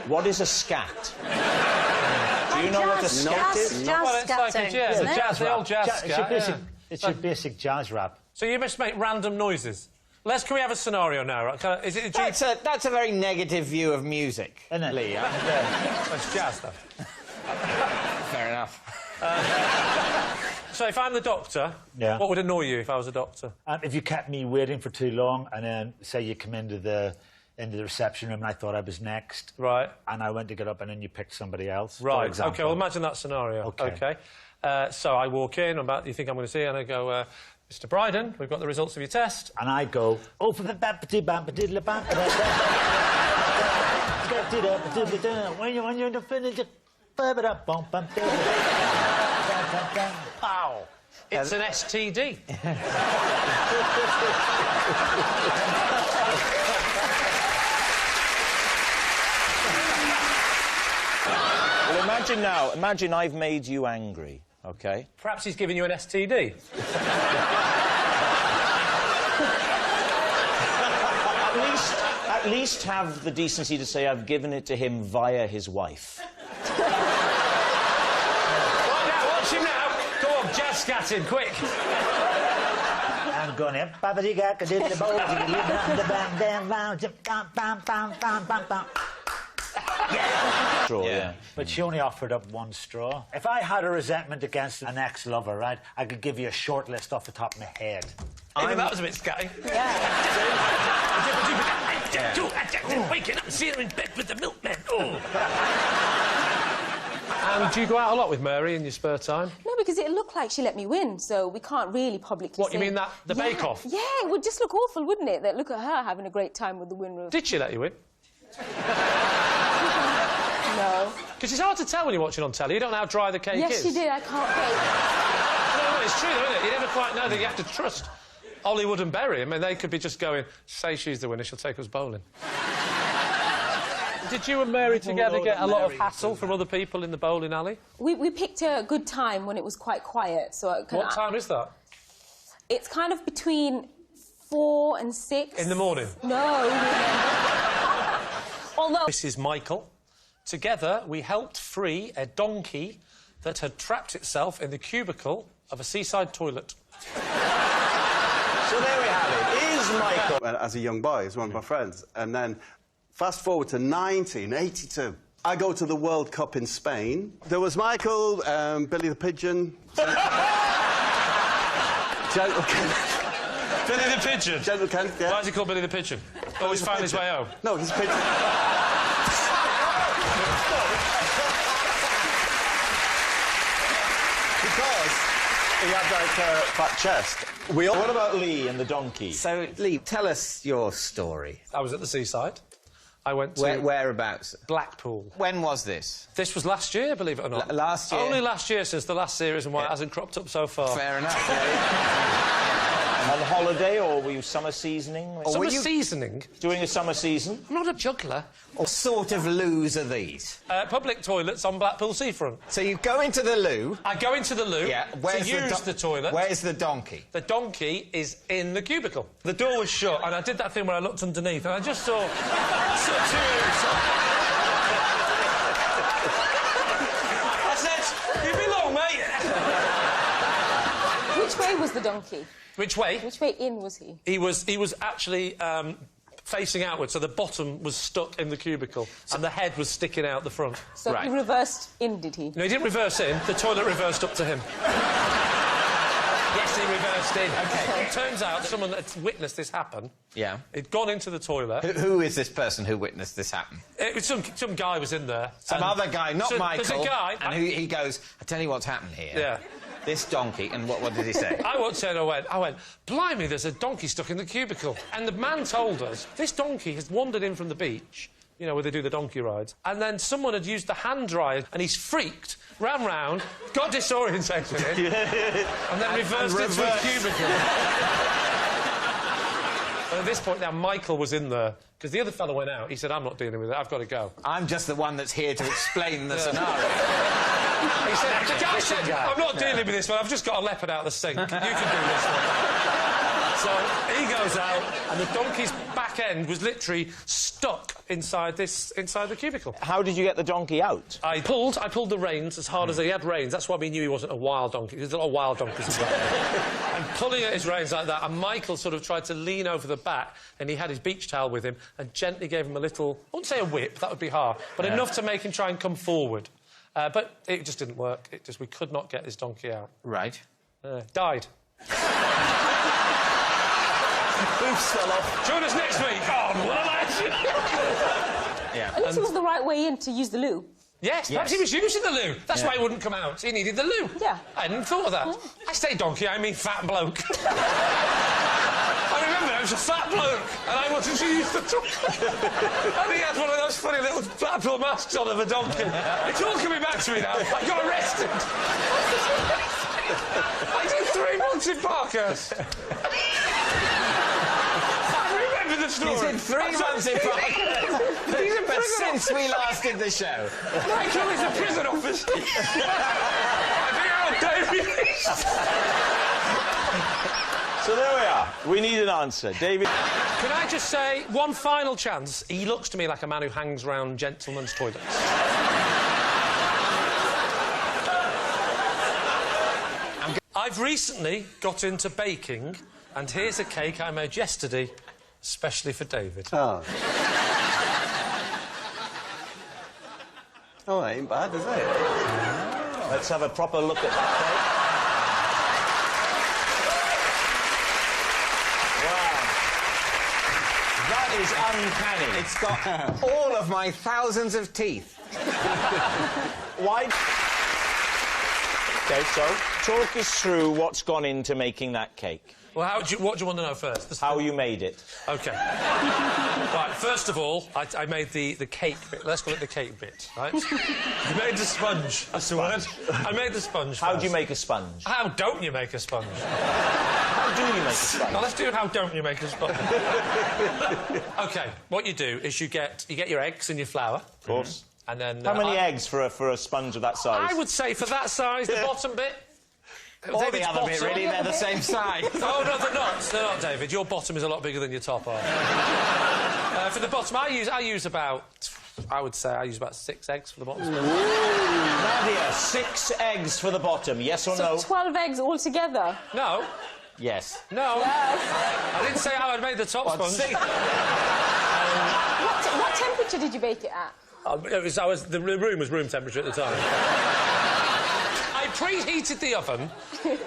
What is a scat? Do you know what a scat is? Jazz scatting, isn't it? The old jazz scat. It's your basic jazz rap. So you must make random noises. Can we have a scenario now? Right? Is it That's a very negative view of music, Isn't it? Lee. That's jazz, though. Fair enough. So if I'm the doctor, what would annoy you if I was a doctor? If you kept me waiting for too long, and then say you come into the reception room and I thought I was next, right? And I went to get up, and then you picked somebody else, right? For example. Okay. Well, imagine that scenario. Okay. So I walk in. You think I'm going to see, and I go, Mr. Bryden, we've got the results of your test. And I go, oh, for the when you're in the finish, Wow. It's an STD. Well, imagine I've made you angry, OK? Perhaps he's giving you an STD. At least have the decency to say I've given it to him via his wife. Right now, watch him now. Go on, jazz scatting, quick. I'm going to... Yeah. But she only offered up one straw. If I had a resentment against an ex-lover, right, I could give you a short list off the top of my head. Even that was a bit scatty. Waking up and seeing her in bed with the milkman. And do you go out a lot with Mary in your spare time? No, because it looked like she let me win, so we can't really publicly What, say... you mean that, the bake-off? Yeah, it would just look awful, wouldn't it? That look at her having a great time with the Winroof. Did she let you win? No. Because it's hard to tell when you're watching on telly. You don't know how dry the cake is. Yes, she did. I can't wait. No, it's true, though, isn't it? You never quite know that you have to trust Hollywood and Berry. I mean, they could be just going, say she's the winner, she'll take us bowling. Did you and Mary together get a lot of hassle from other people in the bowling alley? We picked a good time when it was quite quiet, so... What time is that? It's kind of between 4 and 6. In the morning? No. Although... This is Michael. Together, we helped free a donkey that had trapped itself in the cubicle of a seaside toilet. So there we have it. Is Michael... As a young boy, as one of my friends. And then, fast forward to 1982. I go to the World Cup in Spain. There was Michael, Billy the Pigeon... Gentle Kent. Billy the Pigeon? Gentle Kent, yeah. Why is he called Billy the Pigeon? Always found his way home. No, he's a pigeon. Because he had, like, a fat chest. What about Lee and the donkey? So, Lee, tell us your story. I was at the seaside. I went to... Whereabouts? Blackpool. When was this? This was last year, believe it or not. Last year? Only last year since the last series and why it hasn't cropped up so far. Fair enough, yeah. On holiday, or were you summer seasoning? Summer seasoning? Doing a summer season? I'm not a juggler. What sort of loos are these? Public toilets on Blackpool seafront. So you go into the loo... I go into the loo to use the toilet. Where's the donkey? The donkey is in the cubicle. The door was shut, and I did that thing where I looked underneath, and I just saw... I said, you belong, mate. Which way was the donkey? Which way? Which way in was he? He was actually facing outwards, so the bottom was stuck in the cubicle, and the head was sticking out the front. So he reversed in, did he? No, he didn't reverse in. The toilet reversed up to him. Yes, he reversed in. OK. It turns out someone had witnessed this happen. Yeah. He'd gone into the toilet. Who is this person who witnessed this happen? It was some guy was in there. Some other guy, not Michael. There's a guy... And he goes, I tell you what's happened here. Yeah. This donkey, and what did he say? I walked in and I went, blimey, there's a donkey stuck in the cubicle. And the man told us, this donkey has wandered in from the beach, you know, where they do the donkey rides, and then someone had used the hand dryer, and he's freaked, ran round, got disorientated, and then reversed into a cubicle. And at this point now, Michael was in there, because the other fellow went out. He said, I'm not dealing with it, I've got to go. I'm just the one that's here to explain the scenario. He said, the guy said, I'm not dealing with this one, I've just got a leopard out of the sink. You can do this one. So he goes out, and the donkey's back end was literally stuck inside the cubicle. How did you get the donkey out? I pulled the reins as hard as he had reins. That's why we knew he wasn't a wild donkey. There's a lot of wild donkeys as well. And pulling at his reins like that, and Michael sort of tried to lean over the back, and he had his beach towel with him, and gently gave him a little, I wouldn't say a whip, that would be hard, but enough to make him try and come forward. But it just didn't work. We could not get this donkey out. Right. Died. Hoofs fell off. Join us next week on What a Legend! At least it was the right way in to use the loo. Yes, perhaps he was using the loo. That's why he wouldn't come out. He needed the loo. Yeah. I hadn't thought of that. I say donkey, I mean fat bloke. I remember I was a fat bloke and I wanted to use the donkey. And he had one of those funny little Blackpool masks on of a donkey. It's all coming back to me now. I got arrested. I did 3 months in Parkhurst. I remember the story. He's in 3 months in Parkhurst. But since we last did the show. Michael is a prison officer. I think I'm David. So there we are. We need an answer. David... Can I just say, one final chance, he looks to me like a man who hangs round gentlemen's toilets. I've recently got into baking, and here's a cake I made yesterday, especially for David. Oh. Oh, it ain't bad, is it? Let's have a proper look at that cake. Wow. That is uncanny. It's got all of my thousands of teeth. Why... OK, so, talk us through what's gone into making that cake. Well, what do you want to know first? How you made it. OK. Right, first of all, I made the cake bit. Let's call it the cake bit, right? You made the sponge. That's the word. I made the sponge How first. do you make a sponge? How don't you make a sponge? How do you make a sponge? Now, let's do how don't you make a sponge. OK, what you do is you get your eggs and your flour. Of course. And then... How many eggs for a sponge of that size? I would say for that size, the bottom bit... Or David's the other bit, bottom. really, they're the same size. Oh, no, they're not. They're not, David. Your bottom is a lot bigger than your top are. For the bottom, I use about... I would say I use about 6 eggs for the bottom. Nadia, 6 eggs for the bottom, yes or no? So 12 eggs altogether. No. Yes. No. Yes. I didn't say how I'd made the top sponge. What temperature did you bake it at? The room was room temperature at the time. I preheated the oven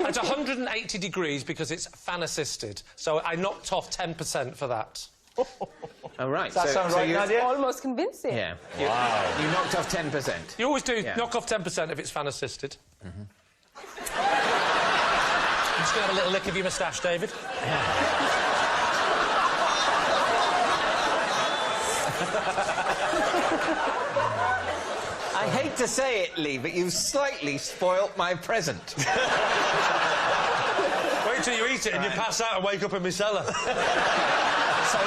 at 180 degrees because it's fan-assisted, so I knocked off 10% for that. Oh, right. Does that sound right, Nadia? Almost convincing. Yeah. Wow. You knocked off 10%. You always do knock off 10% if it's fan-assisted. I'm just going to have a little lick of your moustache, David. I hate to say it, Lee, but you've slightly spoilt my present. Wait till you eat it and you pass out and wake up in my cellar. So,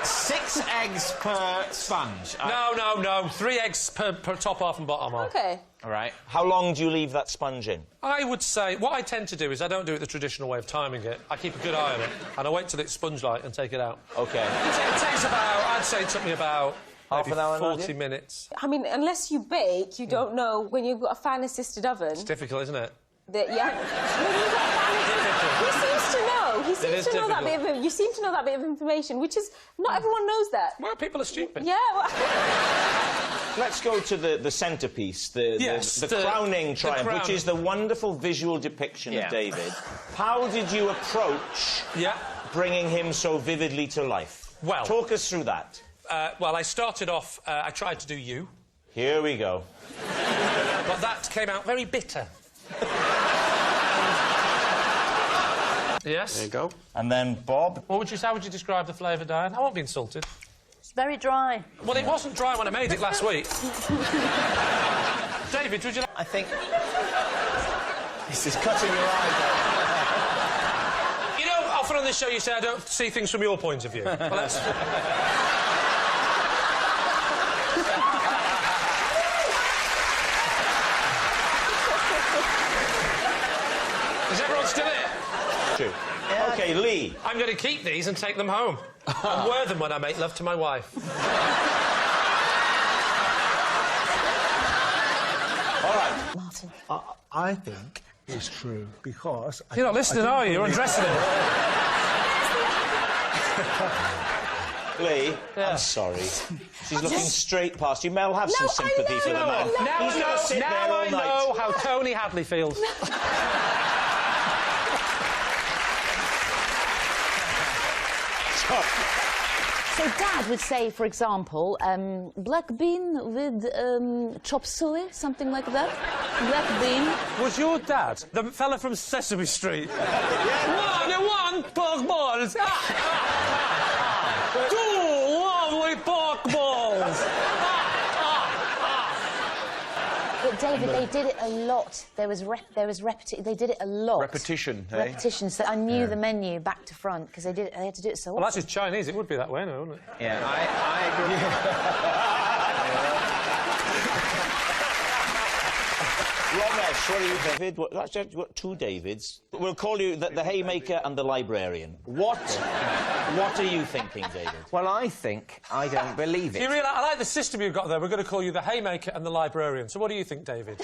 6 eggs per sponge. No. 3 eggs per top half and bottom half. OK. All right. How long do you leave that sponge in? I would say... What I tend to do is I don't do it the traditional way of timing it. I keep a good eye on it, and I wait till it's sponge-like and take it out. OK. It takes about... I'd say it took me about... Half an hour, 40 Nadia? minutes. I mean, unless you bake, you don't know when you've got a fan-assisted oven. It's difficult, isn't it? That, yeah. When you've got a fan-assisted... He seems to know. He seems to know that bit of... You seem to know that bit of information, which is... Not everyone knows that. Well, people are stupid. Yeah, well... Let's go to the centrepiece, the crowning triumph, which is the wonderful visual depiction of David. How did you approach bringing him so vividly to life? Well... Talk us through that. Well, I started off... I tried to do you. Here we go. But that came out very bitter. Yes? There you go. And then Bob. How would you describe the flavour, Diane? I won't be insulted. It's very dry. Well, it wasn't dry when I made it last week. David, would you like... I think... This is cutting your eye You know, often on this show you say I don't see things from your point of view. Well, let's... Is everyone still here? True. Yeah, OK, Lee. I'm going to keep these and take them home. And wear them when I make love to my wife. All right. Martin. I think it's true because... You're not listening, are you? You're undressing him. Lee, I'm sorry. She's looking straight past you. Mel, have some sympathy for the man. Now I know how Tony Hadley feels. So Dad would say, for example, black bean with chop suey, something like that. Black bean. Was your dad the fella from Sesame Street? One pork balls. Two lovely pork balls. But David, they did it a lot. They did it a lot. Repetition, eh? Repetition. So I knew the menu back to front because they had to do it so Well, often. that's just Chinese. It would be that way, no, wouldn't it? Yeah, I agree. Romesh, what are you, David? Actually, you've got two Davids. We'll call you the Haymaker and the Librarian. What are you thinking, David? Well, I think I don't believe it. You realise, I like the system you've got there. We're going to call you the Haymaker and the Librarian. So what do you think, David?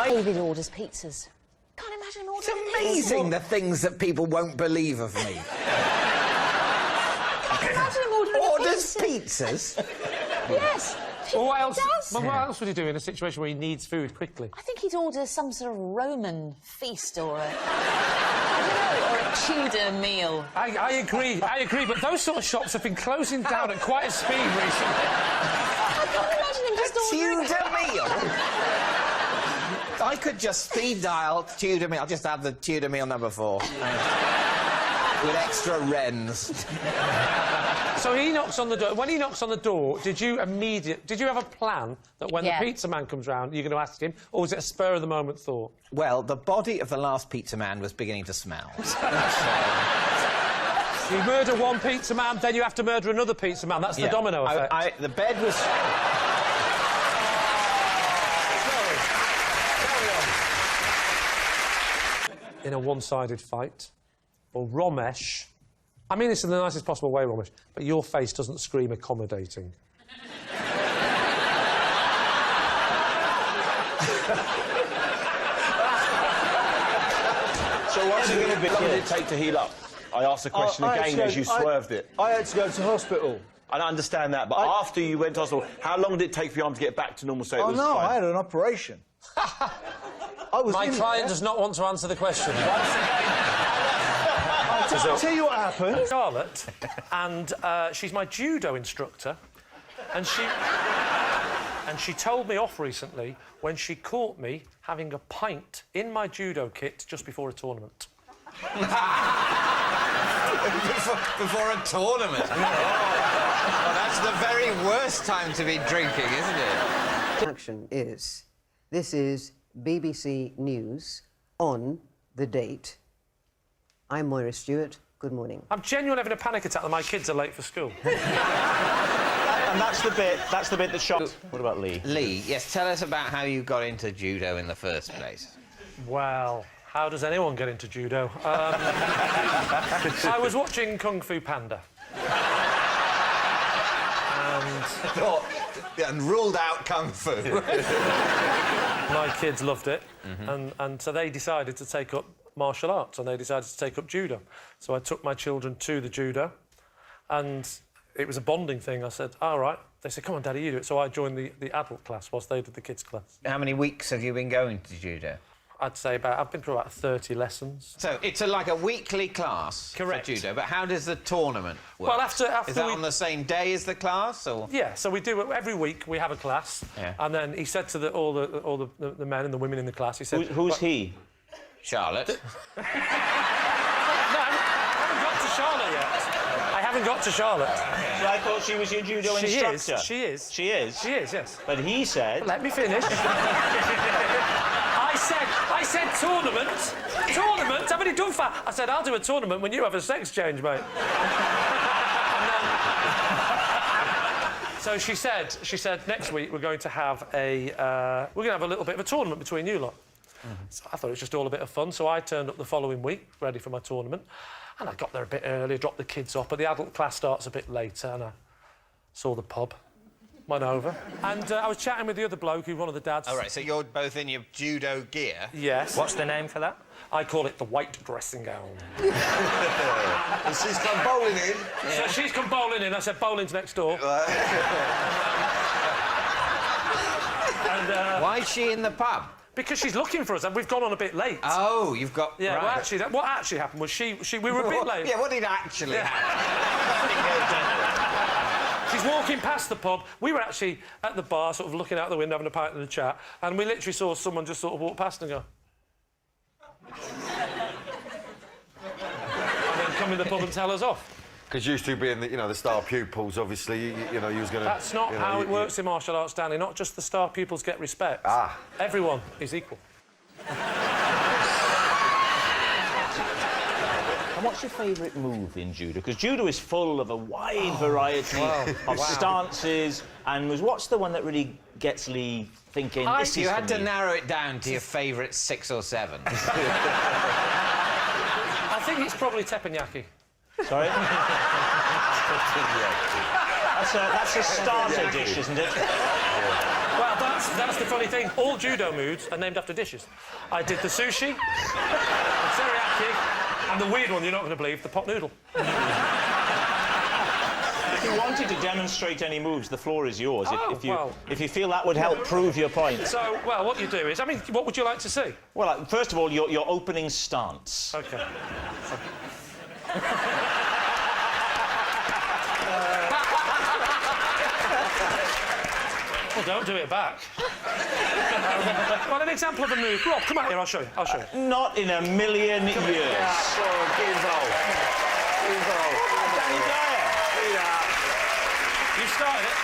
David orders pizzas. Can't imagine him ordering It's amazing the things that people won't believe of me. Can't imagine him ordering Orders pizzas. pizzas? Yes. Well, what else? Does. Well, what else would he do in a situation where he needs food quickly? I think he'd order some sort of Roman feast or a Tudor meal. I agree, but those sort of shops have been closing down at quite a speed recently. I can't imagine him just ordering... Tudor meal? I could just speed dial Tudor meal. I'll just have the Tudor meal number 4. With extra wrens. So he knocks on the door. When he knocks on the door, did you have a plan that when the pizza man comes round, you're going to ask him, or was it a spur of the moment thought? Well, the body of the last pizza man was beginning to smell. You murder one pizza man, then you have to murder another pizza man. That's the domino effect. The bed was... In a one-sided fight, or Romesh... I mean this in the nicest possible way, Romesh, but your face doesn't scream accommodating. So what's it going to be? How long did it take to heal up? I asked the question again as you swerved it. I had to go to hospital. I don't understand that, but after you went to hospital, how long did it take for your arm to get back to normal? So Oh, no, I had an operation. My client does not want to answer the question. I'll tell you what happened. Charlotte, and she's my judo instructor, and she told me off recently when she caught me having a pint in my judo kit just before a tournament. Before a tournament? Oh, that's the very worst time to be drinking, isn't it? Action is, this is BBC News on the date. I'm Moira Stewart. Good morning. I'm genuinely having a panic attack that my kids are late for school. And that's the bit that shocked... What about Lee? Lee, yes, tell us about how you got into judo in the first place. Well, how does anyone get into judo? I was watching Kung Fu Panda. And ruled out Kung Fu. My kids loved it, and so they decided to take up martial arts, and they decided to take up judo. So I took my children to the judo, and it was a bonding thing. I said, all right. They said, come on, Daddy, you do it. So I joined the adult class whilst they did the kids' class. How many weeks have you been going to judo? I'd say I've been through about 30 lessons. So it's like a weekly class Correct. for judo, but how does the tournament work? Well, after Is that on the same day as the class, or...? Yeah, so we do it every week. We have a class, Yeah. and then he said to all the men and the women in the class, he said... Who's he? Charlotte. No, I haven't got to Charlotte yet. I haven't got to Charlotte. I thought she was your judo instructor. She is. She is? She is, yes. But he said... Let me finish. I said tournament. Tournament? I've only done for... I said, I'll do a tournament when you have a sex change, mate. So she said, next week we're going to have a little bit of a tournament between you lot. So I thought it was just all a bit of fun, so I turned up the following week, ready for my tournament, and I got there a bit early, dropped the kids off, but the adult class starts a bit later, and I saw the pub, went over, and I was chatting with the other bloke, who's one of the dads. All right, so you're both in your judo gear? Yes. What's the name for that? I call it the white dressing gown. And she's come bowling in. So she's come bowling in. I said, bowling's next door. Why is she in the pub? Because she's looking for us, and we've gone on a bit late. Oh, you've got... Yeah, right. well, actually, what actually happened was we were a bit late. Yeah, what did actually happen? She's walking past the pub. We were actually at the bar, sort of looking out the window, having a pint and a chat, and we literally saw someone just sort of walk past and go... and then come in the pub and tell us off. Because used to being the, the star pupils, obviously, you know, you was going to... That's not how it works in martial arts, Stanley. Not just the star pupils get respect. Ah. Everyone is equal. And what's your favourite move in judo? Because judo is full of a wide variety of stances, and what's the one that really gets Lee thinking, this is You for had to me? narrow it down to your favourite 6 or 7. I think it's probably teppanyaki. Sorry? That's a starter dish, isn't it? Well, that's the funny thing. All judo moves are named after dishes. I did the sushi, the teriyaki, and the weird one you're not going to believe, the pot noodle. If you wanted to demonstrate any moves, the floor is yours. Oh, if you feel that would help prove your point. So, well, what you do is, I mean, what would you like to see? Well, first of all, your opening stance. OK. Well, don't do it back. Well, an example of a move. Rob, come out here, I'll show you. Not in a million years. You started it.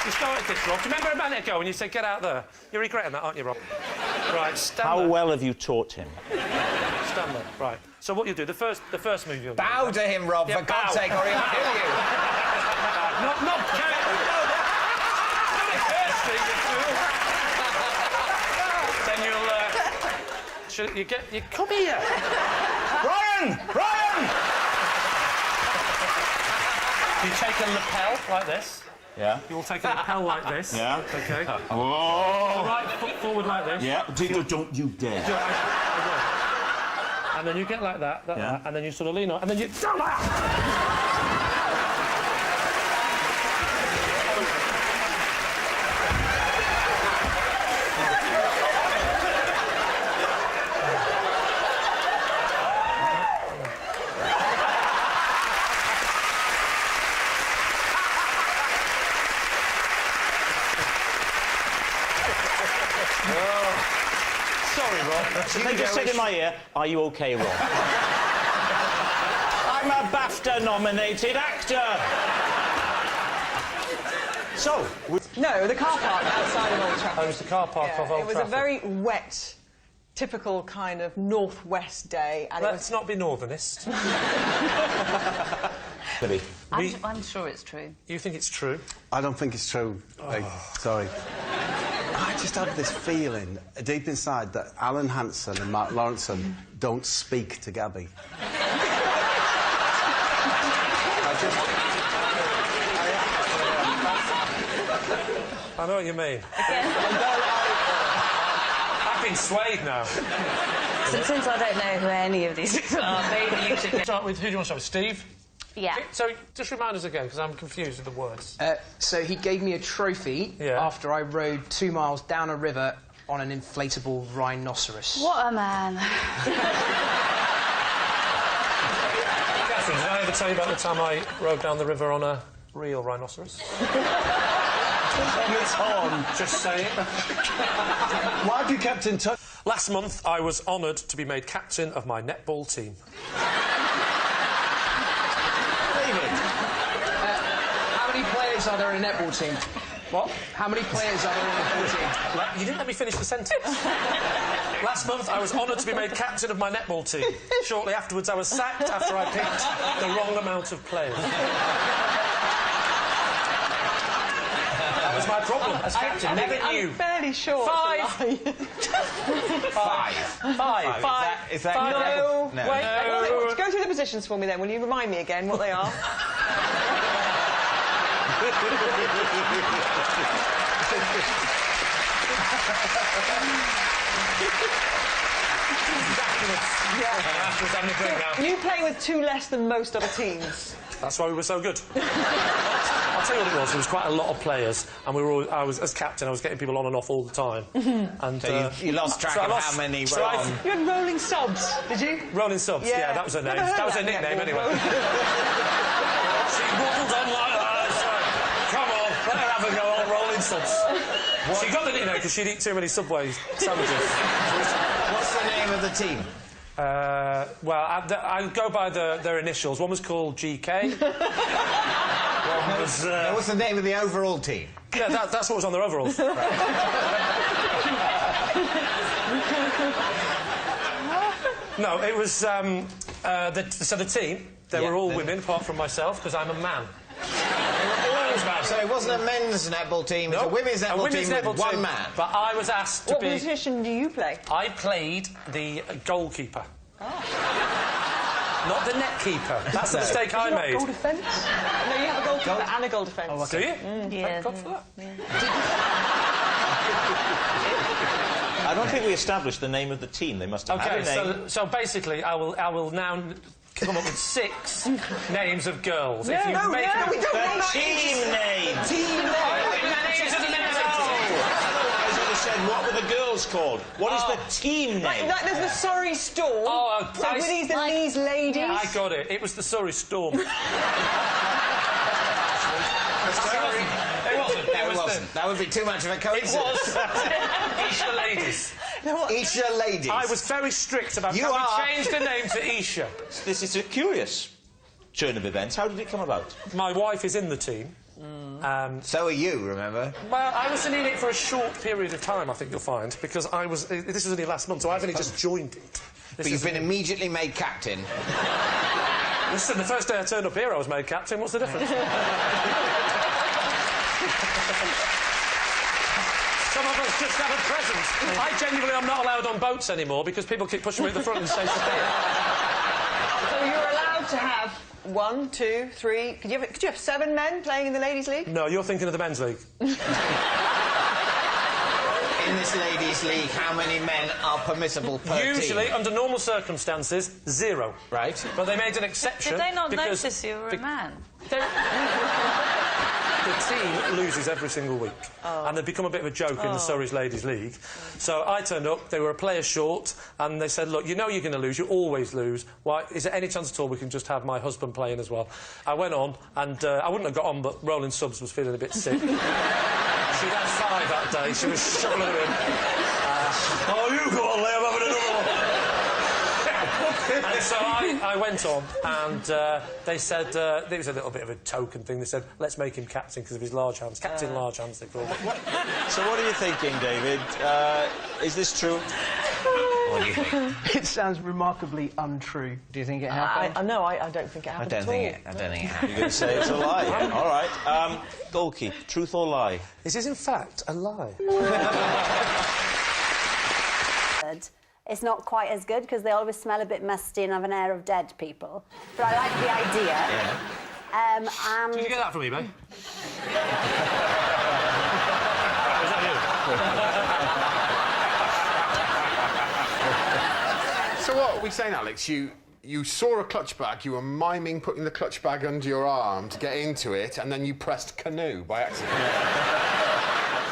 You started this, Rob. Do you remember a minute ago when you said, get out there? You're regretting that, aren't you, Rob? Right, stand How there. well have you taught him? Stand there. Right. So what you do, the first move you'll do... Bow to him, Rob, for God's sake, or he'll kill you. Not Then you come here. Ryan! You take a lapel like this. Yeah. You will take a lapel like this. Yeah. OK. Oh! Right foot forward like this. Yeah. Don't you dare. I will. And then you get like that, and then you sort of lean on, and then you... Sorry, Rob. They just said in my ear, are you OK, Rob? I'm a BAFTA-nominated actor! So... No, the car park outside of Old Trafford. Oh, it was the car park of Old It was Trafford. a very wet, typical kind of northwest day. And Let's not be northernist. I'm sure it's true. You think it's true? I don't think it's true. Sorry. I just have this feeling deep inside that Alan Hansen and Mark Lawrenson don't speak to Gabby. I know what you mean. I've been swayed now. Since I don't know who any of these people are, maybe you should... Start with, who do you want to start with? Steve? Yeah. So, just remind us again, because I'm confused with the words. So he gave me a trophy after I rode 2 miles down a river on an inflatable rhinoceros. What a man. Catherine, did I ever tell you about the time I rode down the river on a real rhinoceros? It's on. Just saying. Why have you kept in touch? Last month, I was honoured to be made captain of my netball team. How many players are there in a netball team? What? How many players are there in a netball team? You didn't let me finish the sentence. Last month, I was honoured to be made captain of my netball team. Shortly afterwards, I was sacked after I picked the wrong amount of players. That was my problem. As captain, never knew. I'm fairly sure. 5. 5. 5. Is that No. No. Wait, go through the positions for me then. Will you remind me again what they are? You play with 2 less than most other teams. That's why we were so good. I'll tell you what it was. There was quite a lot of players, and I was as captain. I was getting people on and off all the time. And so you lost track of how many were on. You had rolling subs, did you? Rolling subs. Yeah, that was her name. That was her nickname, anyway. She waddled on like that. So, come on, let her have a go on rolling subs. She got the nickname because she'd eat too many Subway sandwiches. What's the name of the team? Well, I go by their initials. One was called GK. One was... What's the name of the overall team? Yeah, that's what was on their overalls. No, it was... so the team, they were all women, apart from myself, because I'm a man. So it wasn't a men's netball team, it was a women's netball team with one man. But I was asked to be... What position do you play? I played the goalkeeper. Not the net keeper. That's the mistake I made. Goal defence? No, you have a goalkeeper and a goal defence. Oh, okay. Do you? Yeah. Thank God for that. I don't think we established the name of the team. They must have had a name. So basically, I will now come up with 6 names of girls. No, we don't want team name. Team name. Said, what were the girls called? What is the team name? Like there's the Surrey Storm. So were these the Leeds ladies? Yeah, I got it. It was the Surrey Storm. It wasn't. That would be too much of a coincidence. It was. Isha Ladies. Isha Ladies. I was very strict about how we changed the name to Isha. This is a curious turn of events. How did it come about? My wife is in the team. So are you, remember? Well, I was in it for a short period of time, I think you'll find, because this was only last month, so I've only just joined it. But you've been immediately made captain. Listen, the first day I turned up here, I was made captain. What's the difference? Some of us just have a present. I genuinely am not allowed on boats anymore because people keep pushing me at the front and saying, So you're allowed to have 1, 2, 3... Could you have 7 men playing in the Ladies' League? No, you're thinking of the Men's League. In this Ladies' League, how many men are permissible per team? Usually, under normal circumstances, 0. Right. But they made an exception. Did they not notice you were a man? The team loses every single week. And they've become a bit of a joke in the Surrey's Ladies' League. So I turned up, they were a player short, and they said, look, you know you're going to lose, you always lose. Why, is there any chance at all we can just have my husband playing as well? I went on, and I wouldn't have got on, but Rolling Subs was feeling a bit sick. She had 5 that day, she was shoveling her in. You got to lay, I'm having another one. And so I went on, and they said, it was a little bit of a token thing, they said, let's make him captain because of his large hands. Captain Large Hands, they called it. So what are you thinking, David? Is this true? What do you think? It sounds remarkably untrue. Do you think it happened? No, I don't think it happened I don't think it happened. You're going to say it's a lie? All right. Goalkeeper, truth or lie? This is, in fact, a lie. It's not quite as good because they always smell a bit musty and have an air of dead people. But I like the idea. Yeah. Did you get that from eBay? Was that you? So what are we saying, Alex? You saw a clutch bag, you were miming putting the clutch bag under your arm to get into it, and then you pressed canoe by accident.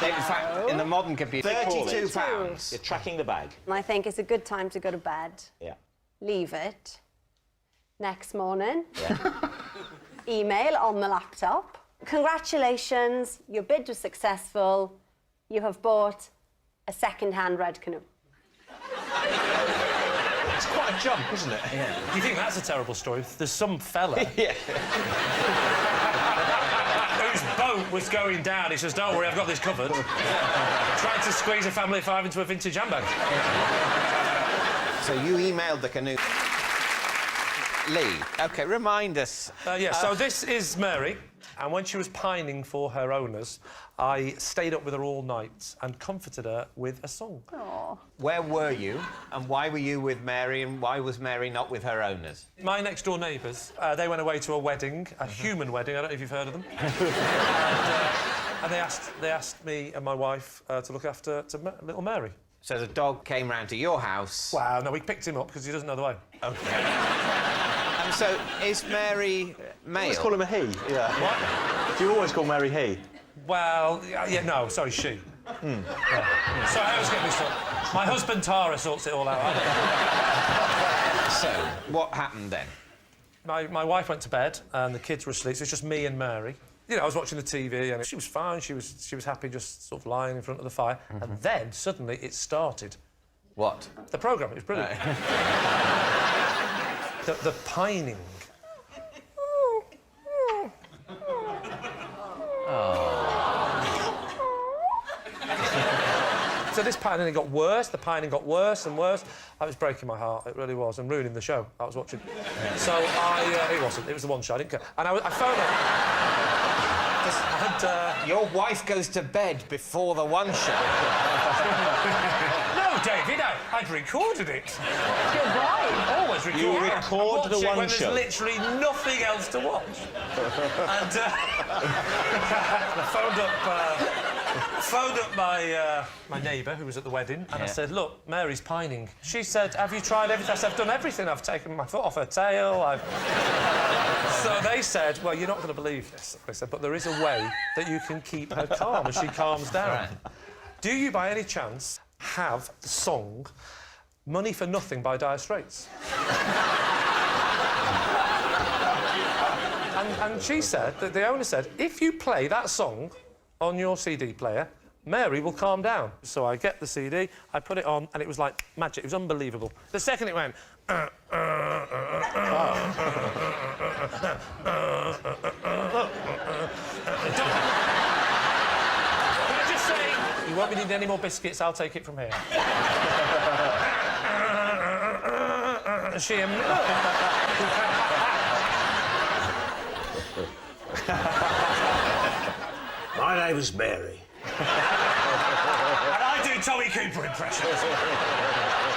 In fact, in the modern computer, £32. You're tracking the bag. I think it's a good time to go to bed. Yeah. Leave it. Next morning. Yeah. Email on the laptop. Congratulations, your bid was successful. You have bought a second-hand red canoe. It's quite a jump, isn't it? Yeah. Do you think that's a terrible story? There's some fella... Yeah. whose boat was going down. He says, don't worry, I've got this covered. Trying to squeeze a family of 5 into a vintage handbag. So you emailed the canoe. Lee, OK, remind us. So this is Mary. And when she was pining for her owners, I stayed up with her all night and comforted her with a song. Aww. Where were you, and why were you with Mary, and why was Mary not with her owners? My next-door neighbours, they went away to a wedding, a human wedding, I don't know if you've heard of them. and they asked me and my wife to look after little Mary. So the dog came round to your house? Well, no, we picked him up because he doesn't know the way. OK. And so, is Mary male? You always call him a he, yeah. What? Do you always call Mary he? Well, yeah, no, sorry, she. Yeah. Sorry, I was getting this up. My husband Tara sorts it all out. So, what happened then? My wife went to bed and the kids were asleep, so it's just me and Mary. You know, I was watching the TV and she was fine, she was happy just sort of lying in front of the fire. And then, suddenly, it started. What? The programme, it was brilliant. The pining. So this pining got worse, the pining got worse and worse. That was breaking my heart, it really was, and ruining the show I was watching. So it wasn't, it was the one show, I didn't care. And I phoned her. Your wife goes to bed before the one show. No, David, I'd recorded it. You're right. Always record. You record the one when show. There's literally nothing else to watch. And I phoned up my neighbour who was at the wedding, and I said, "Look, Mary's pining." She said, "Have you tried everything?" I said, "I've done everything. I've taken my foot off her tail. So they said, "Well, you're not going to believe this." They said, "But there is a way that you can keep her calm as she calms down." Right. Do you, by any chance, have the song "Money for Nothing" by Dire Straits? and she said that the owner said, if you play that song on your CD player, Mary will calm down. So I get the CD, I put it on, and it was like magic. It was unbelievable. The second it went... Can I just say, you won't be needing any more biscuits, I'll take it from here. My name is Mary. And I do Tommy Cooper impressions.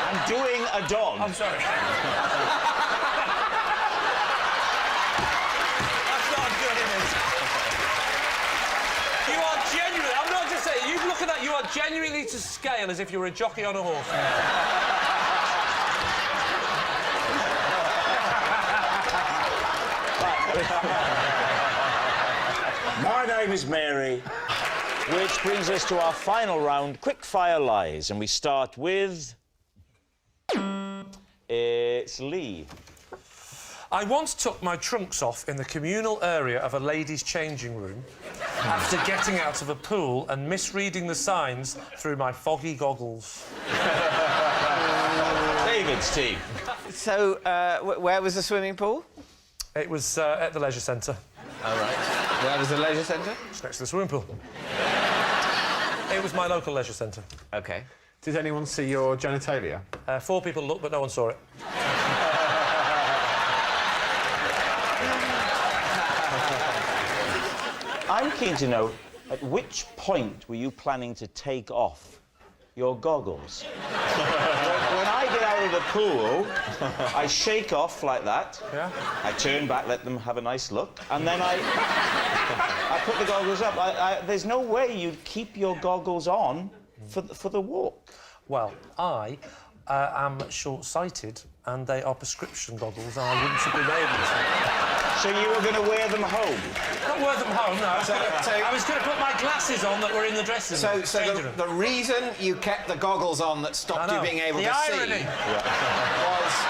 I'm doing a dog. I'm sorry. That's not good, is it? You are genuinely... I'm not just saying, you look at that, you are genuinely to scale as if you were a jockey on a horse. My name is Mary. Which brings us to our final round, quick-fire lies. And we start with... It's Lee. I once took my trunks off in the communal area of a ladies' changing room after getting out of a pool and misreading the signs through my foggy goggles. David's team. So, where was the swimming pool? It was at the leisure centre. All right. Where was the leisure centre? It's next to the swimming pool. It was my local leisure centre. OK. Did anyone see your genitalia? 4 people looked, but no one saw it. I'm keen to know, at which point were you planning to take off your goggles? When I get out of the pool, I shake off like that. Yeah. I turn back, let them have a nice look, and then I put the goggles up. There's no way you'd keep your goggles on for the walk. Well, I am short-sighted, and they are prescription goggles, and I wouldn't have been able to. So you were going to wear them home? Not wear them home, no. I was going to put my glasses on that were in the dressing room. So the reason you kept the goggles on that stopped you being able to see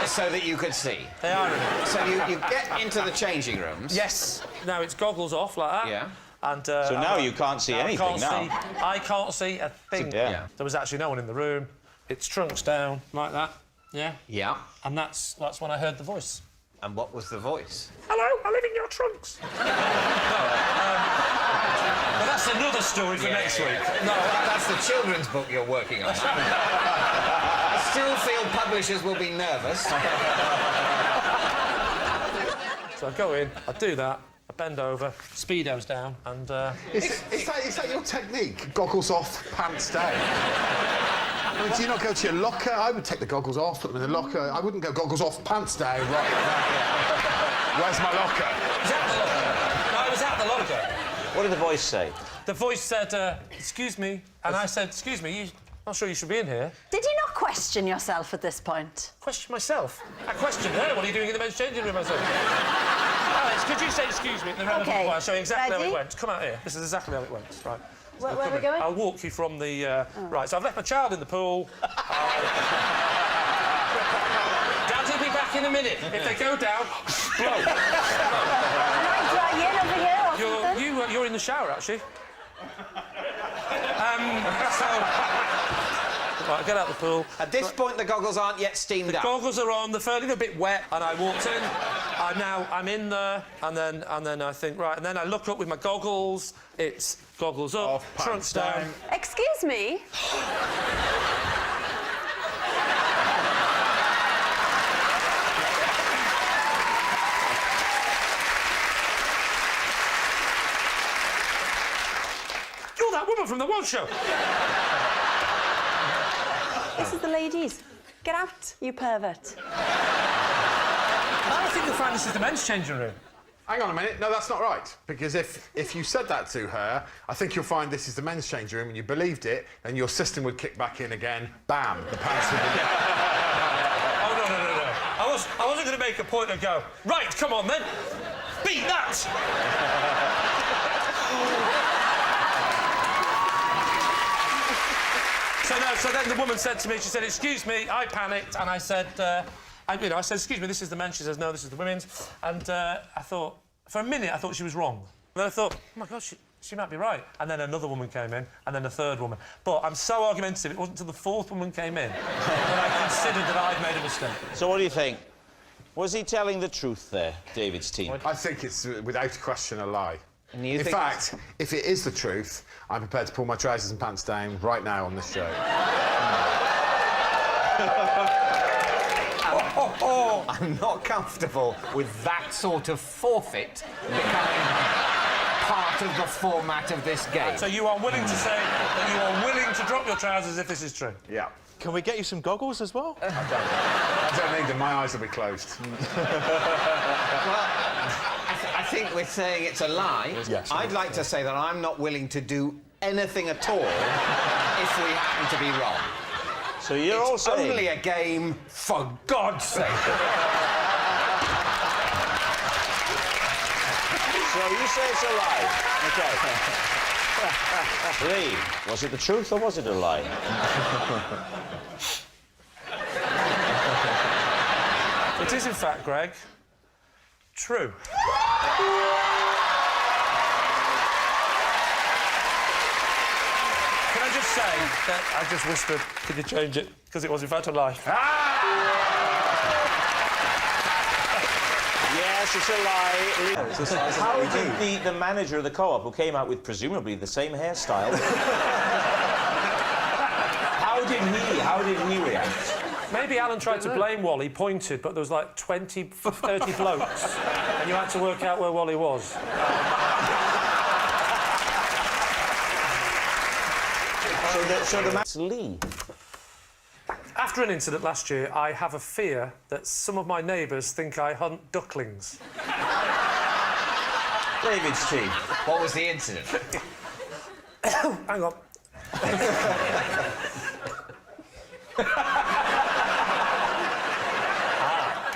was so that you could see. The irony. So you get into the changing rooms. Yes. Now it's goggles off like that. Yeah. And, so now you can't see anything I can't see a thing. Yeah. There was actually no one in the room. It's trunks down like that. Yeah. Yeah. And that's when I heard the voice. And what was the voice? Hello, I live in your trunks. Well, that's another story for next week. No, that's the children's book you're working on. I still feel publishers will be nervous. So I go in, I do that, I bend over, speedos down, and... Is that your technique? Goggles off, pants down? I mean, do you not go to your locker? I would take the goggles off, put them in the locker. I wouldn't go goggles off, pants down, right. Where's my locker? Was that the locker? No, I was at the locker. What did the voice say? The voice said, excuse me, and I said, excuse me, not sure you should be in here. Did you not question yourself at this point? Question myself? I questioned her. What are you doing in the men's changing room? I said, Alex, could you say excuse me in the relevant way? I'll show you exactly how it went. Come out here. This is exactly how it went. Right. Where are we going? I'll walk you from the... Right, so I've left my child in the pool. Dad will be back in a minute. If they go down, blow. Can I dry in over here or something? You're in the shower, actually. Right, get out the pool. At this point, the goggles aren't yet steamed up. The goggles are on, they're fairly a bit wet, and I walked in. I'm in there, and then I think, right, and then I look up with my goggles. It's goggles up, trunks down. Excuse me? You're that woman from the One Show. This is the ladies. Get out, you pervert. I think you'll find this is the men's changing room. Hang on a minute. No, that's not right. Because if you said that to her, I think you'll find this is the men's changing room and you believed it, and your system would kick back in again. Bam! The pants would be... Oh, no. I wasn't going to make a point and go, right, come on then. Beat that! So then the woman said to me, she said, excuse me, I panicked, and I said, I said, excuse me, this is the men's. She says, no, this is the women's. And I thought, for a minute, I thought she was wrong. And then I thought, oh, my God, she might be right. And then another woman came in, and then a third woman. But I'm so argumentative, it wasn't until the fourth woman came in that I considered that I'd made a mistake. So what do you think? Was he telling the truth there, David's team? I think it's, without question, a lie. In fact, if it is the truth, I'm prepared to pull my trousers and pants down right now on this show. I'm not comfortable with that sort of forfeit becoming part of the format of this game. So you are willing to say that you are willing to drop your trousers if this is true? Yeah. Can we get you some goggles as well? I don't need them. My eyes will be closed. Well, I think we're saying it's a lie. Yes. I'd like to say that I'm not willing to do anything at all if we happen to be wrong. So you're all saying... It's only a game, for God's sake. So you say it's a lie? OK. Lee, was it the truth or was it a lie? It is, in fact, Greg, true. Can I just say that I just whispered, could you change it? Because it was, in fact, a lie. Yes, it's a lie. How did the manager of the co-op, who came out with presumably the same hairstyle, how did he react? Maybe Alan tried to blame Wally, pointed, but there was like 20, 30 blokes, and you had to work out where Wally was. So the man's Lee. After an incident last year, I have a fear that some of my neighbours think I hunt ducklings. David's team. What was the incident? Hang on.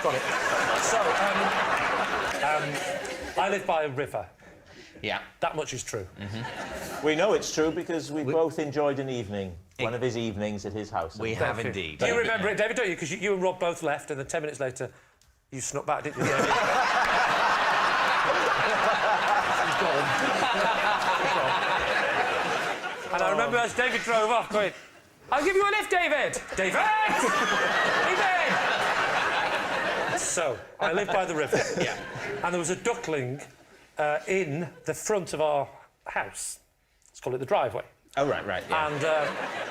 Got it. So, I live by a river. Yeah. That much is true. We know it's true because we both enjoyed an evening, one of his evenings at his house. We have indeed. Do you remember it, David, don't you? Because you and Rob both left, and then 10 minutes later, you snuck back, didn't you? And I remember as David drove off going, I'll give you a lift, David! David! David! So, I live by the river. Yeah. And there was a duckling in the front of our house. Let's call it the driveway. Oh, right, yeah. And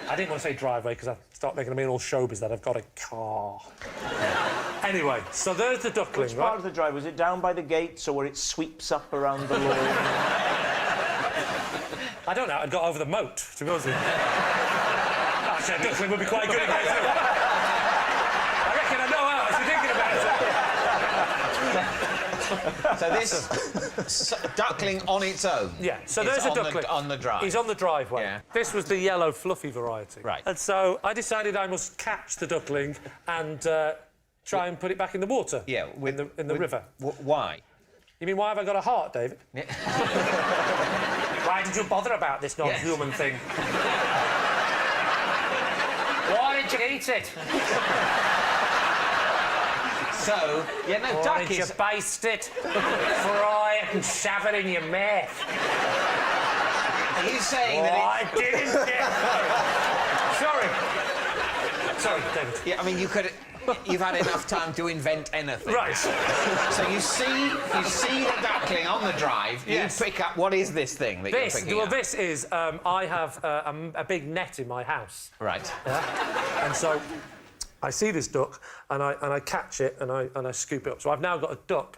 I didn't want to say driveway because I start making a mean all showbiz that I've got a car. Anyway, so there's the duckling, Which part of the drive? Was it down by the gate, so where it sweeps up around the lawn? I don't know. I got over the moat, to be honest with you. Actually, a duckling would be quite good at getting through. I reckon I know how. I was thinking about it. So this duckling on its own. Yeah. So there's a duckling on the drive. He's on the driveway. Yeah. This was the yellow, fluffy variety. Right. And so I decided I must catch the duckling and try and put it back in the water. Yeah. In the river. Why? You mean why have I got a heart, David? Yeah. Why did you bother about this non-human thing? Why did you eat it? So, yeah, no, Why duck did is... you baste it, fry it and shove it in your mouth? Are you saying that I didn't get... Sorry, David. Yeah, I mean, you could... You've had enough time to invent anything. Right. So you see the duckling on the drive. Yes. You pick up. What is this thing that you're picking up? This is. I have a big net in my house. Right. Yeah. And so I see this duck and I catch it and I scoop it up. So I've now got a duck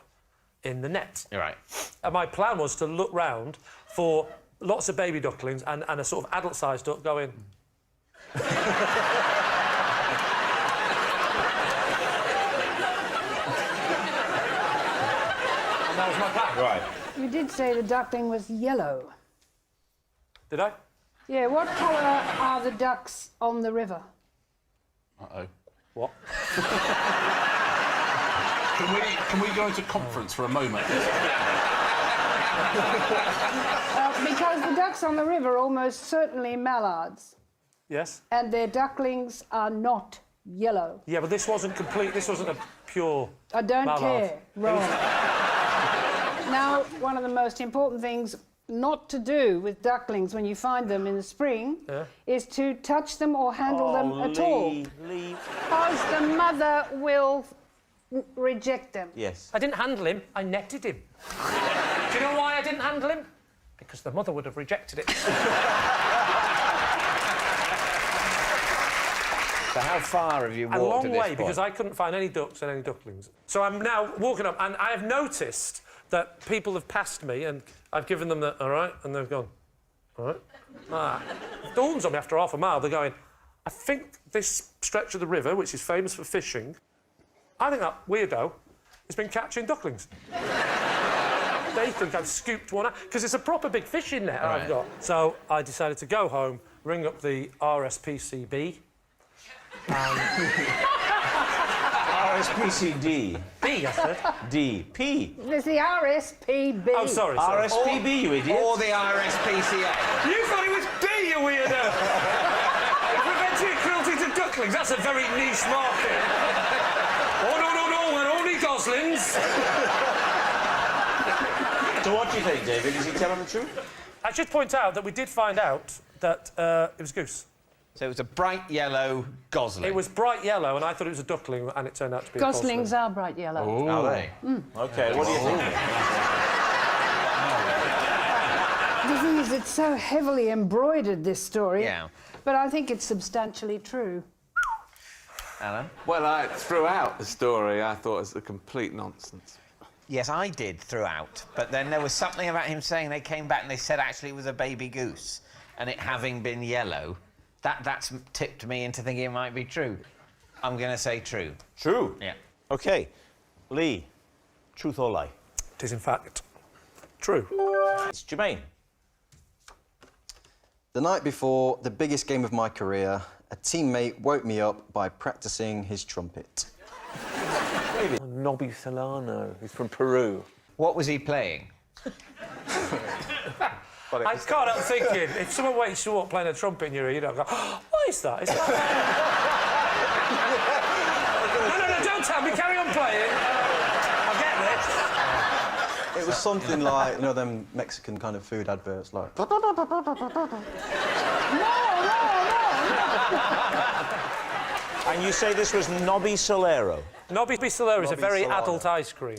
in the net. You're right. And my plan was to look round for lots of baby ducklings and a sort of adult-sized duck going. That was my plan. Right. You did say the duckling was yellow. Did I? Yeah, what colour are the ducks on the river? Uh-oh. What? Can we go into conference for a moment? Because the ducks on the river are almost certainly mallards. Yes. And their ducklings are not yellow. Yeah, but this wasn't complete. This wasn't a pure. I don't mallard. care. Wrong. Now, one of the most important things not to do with ducklings when you find them in the spring is to touch them or handle them at all. Because the mother will reject them. Yes. I didn't handle him, I netted him. Do you know why I didn't handle him? Because the mother would have rejected it. So how far have you walked A long to this way, point? because I couldn't find any ducks and any ducklings. So I'm now walking up, and I have noticed that people have passed me, and I've given them the, all right, and they've gone, all right. It dawns on me after half a mile, they're going, I think this stretch of the river, which is famous for fishing, I think that weirdo has been catching ducklings. They think I've scooped one out, because it's a proper big fishing net I've got. So I decided to go home, ring up the RSPCB. RSPCD. B, I said. D. P. There's the RSPB. Oh, sorry. RSPB, you idiot. Or the RSPCA. You thought it was B, you weirdo! Preventing cruelty to ducklings, that's a very niche market. Oh, no, we're only goslings. So what do you think, David? Is he telling the truth? I should point out that we did find out that it was goose. So it was a bright yellow gosling. It was bright yellow, and I thought it was a duckling, and it turned out to be Goslings a are bright yellow. Oh. Are they? OK, what do you think? The thing is, it's so heavily embroidered, this story. Yeah. But I think it's substantially true. Alan? Well, throughout the story, I thought it was a complete nonsense. Yes, I did throughout. But then there was something about him saying they came back and they said actually it was a baby goose, and it having been yellow. That's tipped me into thinking it might be true. I'm going to say true. True? Yeah. OK. Lee, truth or lie? It is, in fact, true. It's Jermaine. The night before the biggest game of my career, a teammate woke me up by practicing his trumpet. Nobby Solano, who's from Peru. What was he playing? I can't help thinking, if someone wakes you up playing a trumpet in your ear, you don't go, oh, what is that? Is that... no, don't tell me, carry on playing. I get this. It was something like, you know, them Mexican kind of food adverts, like... And you say this was Nobby Solero? Nobby Solero is a very adult ice cream.